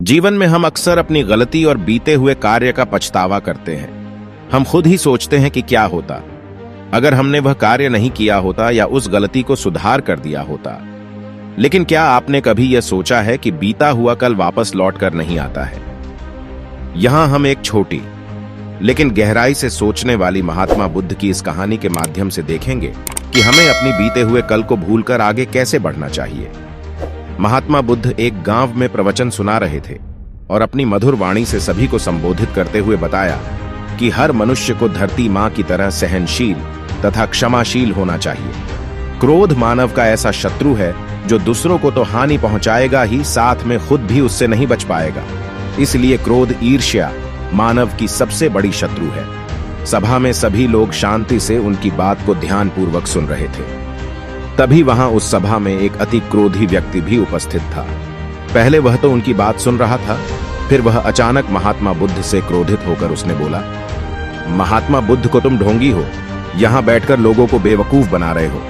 जीवन में हम अक्सर अपनी गलती और बीते हुए कार्य का पछतावा करते हैं। हम खुद ही सोचते हैं कि क्या होता अगर हमने वह कार्य नहीं किया होता या उस गलती को सुधार कर दिया होता। लेकिन क्या आपने कभी यह सोचा है कि बीता हुआ कल वापस लौट कर नहीं आता है? यहां हम एक छोटी लेकिन गहराई से सोचने वाली महात्मा बुद्ध की इस कहानी के माध्यम से देखेंगे कि हमें अपनी बीते हुए कल को भूलकर आगे कैसे बढ़ना चाहिए। महात्मा बुद्ध एक गांव में प्रवचन सुना रहे थे और अपनी मधुर वाणी से सभी को संबोधित करते हुए बताया कि हर मनुष्य को धरती मां की तरह सहनशील तथा क्षमाशील होना चाहिए। क्रोध मानव का ऐसा शत्रु है जो दूसरों को तो हानि पहुंचाएगा ही, साथ में खुद भी उससे नहीं बच पाएगा। इसलिए क्रोध, ईर्ष्या मानव की सबसे बड़ी शत्रु है। सभा में सभी लोग शांति से उनकी बात को ध्यानपूर्वक सुन रहे थे। तभी वहां उस सभा में एक अति क्रोधी व्यक्ति भी उपस्थित था। पहले वह तो उनकी बात सुन रहा था, फिर वह अचानक महात्मा बुद्ध से क्रोधित होकर उसने बोला, महात्मा बुद्ध को तुम ढोंगी हो, यहां बैठकर लोगों को बेवकूफ बना रहे हो।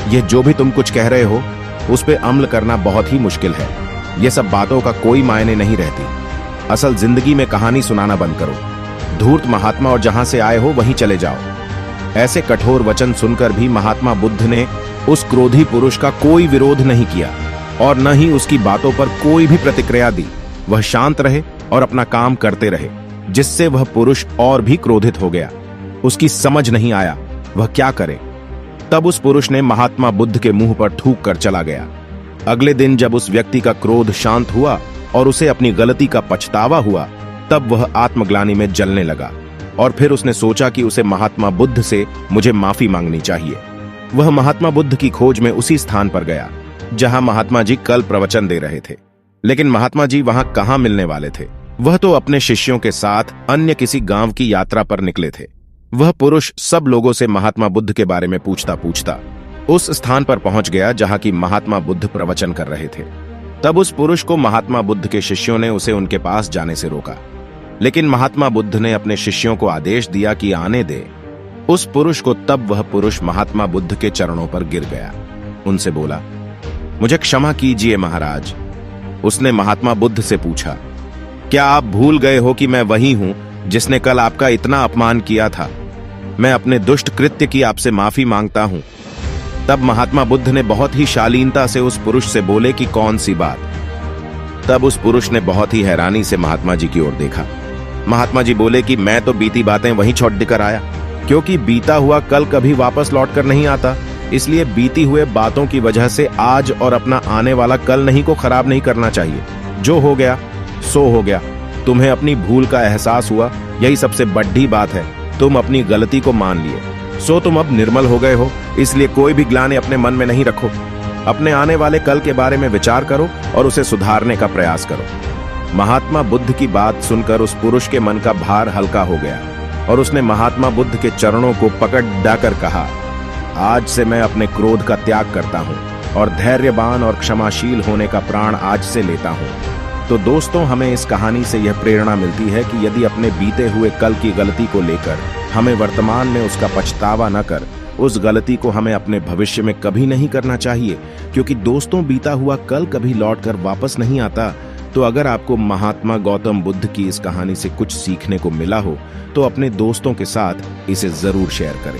यह जो भी तुम कुछ कह रहे हो उस पे अमल करना बहुत ही मुश्किल है। यह सब बातों का कोई मायने नहीं रहती। असल जिंदगी में कहानी सुनाना बंद करो। धूर्त महात्मा, और जहां से आए हो वहीं चले जाओ। ऐसे कठोर वचन सुनकर भी महात्मा बुद्ध ने उस क्रोधी पुरुष का कोई विरोध नहीं किया और न ही उसकी बातों पर कोई भी प्रतिक्रिया दी। वह शांत रहे और अपना काम करते रहे, जिससे वह पुरुष और भी क्रोधित हो गया। उसकी समझ नहीं आया वह क्या करे। तब उस पुरुष ने महात्मा बुद्ध के मुंह पर थूक कर चला गया। अगले दिन जब उस व्यक्ति का क्रोध शांत हुआ और उसे अपनी गलती का पछतावा हुआ, तब वह आत्मग्लानि में जलने लगा और फिर उसने सोचा कि उसे महात्मा बुद्ध से मुझे माफी मांगनी चाहिए। वह महात्मा बुद्ध की खोज में उसी स्थान पर गया जहां महात्मा जी कल प्रवचन दे रहे थे। लेकिन महात्मा जी वहां कहां मिलने वाले थे? वह तो अपने शिष्यों के साथ अन्य किसी गांव की यात्रा पर निकले थे। वह पुरुष सब लोगों से महात्मा बुद्ध के बारे में पूछता पूछता उस स्थान पर पहुंच गया जहां की महात्मा बुद्ध प्रवचन कर रहे थे। तब उस पुरुष को महात्मा बुद्ध के शिष्यों ने उसे उनके पास जाने से रोका, लेकिन महात्मा बुद्ध ने अपने शिष्यों को आदेश दिया कि आने दे उस पुरुष को। तब वह पुरुष महात्मा बुद्ध के चरणों पर गिर गया। उनसे बोला, मुझे क्षमा कीजिए महाराज। उसने महात्मा बुद्ध से पूछा, क्या आप भूल गए हो कि मैं वही हूं जिसने कल आपका इतना अपमान किया था? मैं अपने दुष्ट कृत्य की आपसे माफी मांगता हूं। तब महात्मा बुद्ध ने बहुत ही शालीनता से उस पुरुष से बोले कि कौन सी बात? तब उस पुरुष ने बहुत ही हैरानी से महात्मा जी की ओर देखा। महात्मा जी बोले कि मैं तो बीती बातें वहीं छोड़ देकर आया, क्योंकि बीता हुआ कल कभी वापस लौट कर नहीं आता। इसलिए बीती हुए बातों की वजह से आज और अपना आने वाला कल नहीं को खराब नहीं करना चाहिए। जो हो गया सो हो गया। तुम्हें अपनी भूल का एहसास हुआ, यही सबसे बड़ी बात है। तुम अपनी गलती को मान लिए, सो तुम अब निर्मल हो गए हो। इसलिए कोई भी ग्लानि अपने मन में नहीं रखो। अपने आने वाले कल के बारे में विचार करो और उसे सुधारने का प्रयास करो। महात्मा बुद्ध की बात सुनकर उस पुरुष के मन का भार हल्का हो गया और उसने महात्मा बुद्ध के चरणों को पकड़ डाकर कहा, आज से मैं अपने क्रोध का त्याग करता हूं और धैर्यवान और क्षमाशील होने का प्राण आज से लेता हूं। तो दोस्तों, हमें इस कहानी से यह प्रेरणा मिलती है कि यदि अपने बीते हुए कल की गलती को लेकर हमें वर्तमान में उसका पछतावा न कर, उस गलती को हमें अपने भविष्य में कभी नहीं करना चाहिए। क्योंकि दोस्तों, बीता हुआ कल कभी लौट कर वापस नहीं आता। तो अगर आपको महात्मा गौतम बुद्ध की इस कहानी से कुछ सीखने को मिला हो तो अपने दोस्तों के साथ इसे जरूर शेयर करें।